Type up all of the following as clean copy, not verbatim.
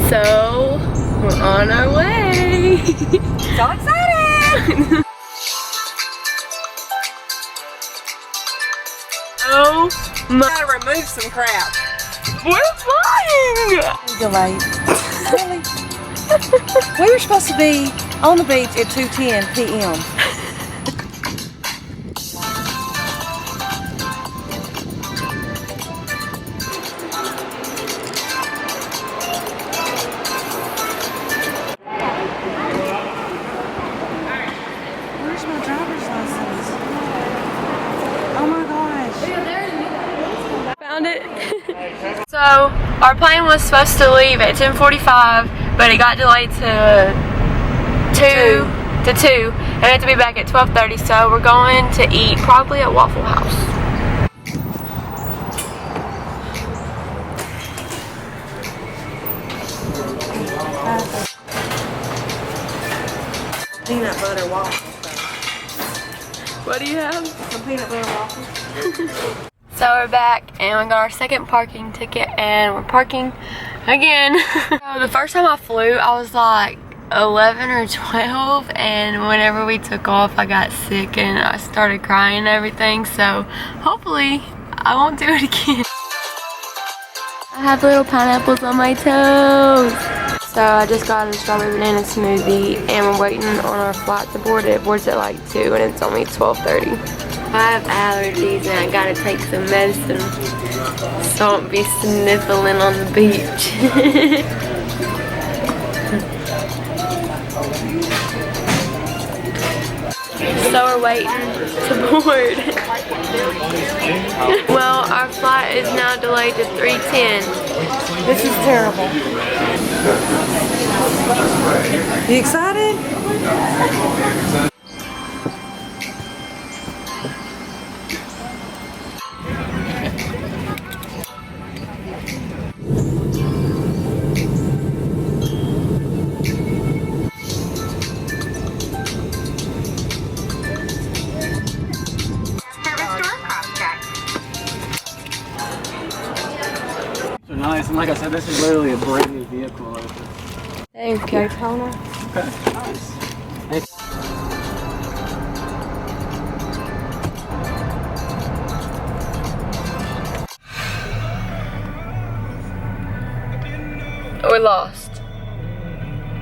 So, we're on our way. So excited! Oh my. Gotta remove some crap. We're flying! Delayed. Really? We were supposed to be on the beach at 2:10 p.m. Where's my driver's license? Oh my gosh. Found it. So, our plane was supposed to leave at 10:45, but it got delayed to 2, and we had to be back at 12:30, so we're going to eat probably at Waffle House. Peanut butter waffles. What do you have? Some peanut butter waffles. So we're back and we got our second parking ticket and we're parking again. So the first time I flew I was like 11 or 12, and whenever we took off I got sick and I started crying and everything, so hopefully I won't do it again. I have little pineapples on my toes. So I just got a strawberry banana smoothie and we're waiting on our flight to board. It boards at like 2 and it's only 12:30. I have allergies and I gotta take some medicine so I won't be sniffling on the beach. So we're waiting to board. Well, our flight is now delayed to 3:10. This is terrible. You excited? So nice, and like I said, this is literally a brand new vehicle. Thank you. Daytona. Okay, nice. We're lost.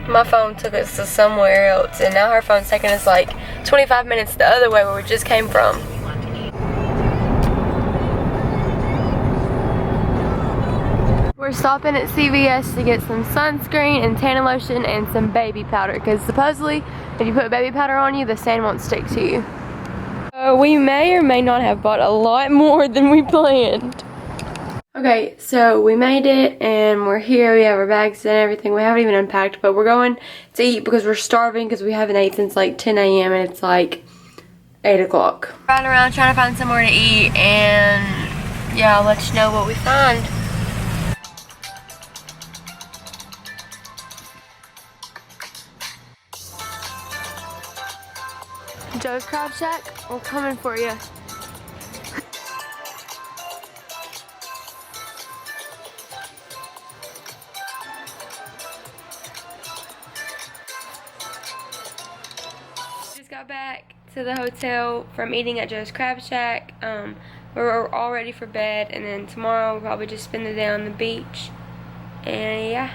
My phone took us to somewhere else and now her phone's taking us like 25 minutes the other way where we just came from. We're stopping at CVS to get some sunscreen and tanning lotion and some baby powder, because supposedly if you put baby powder on you the stain won't stick to you. We may or may not have bought a lot more than we planned. Okay, so we made it and we're here. We have our bags and everything. We haven't even unpacked, but we're going to eat because we're starving because we haven't ate since like 10 a.m. and it's like 8 o'clock. Riding around trying to find somewhere to eat, and yeah, I'll let you know what we find. Joe's Crab Shack, we're coming for you. Just got back to the hotel from eating at Joe's Crab Shack. We're all ready for bed, and then tomorrow we'll probably just spend the day on the beach. And yeah.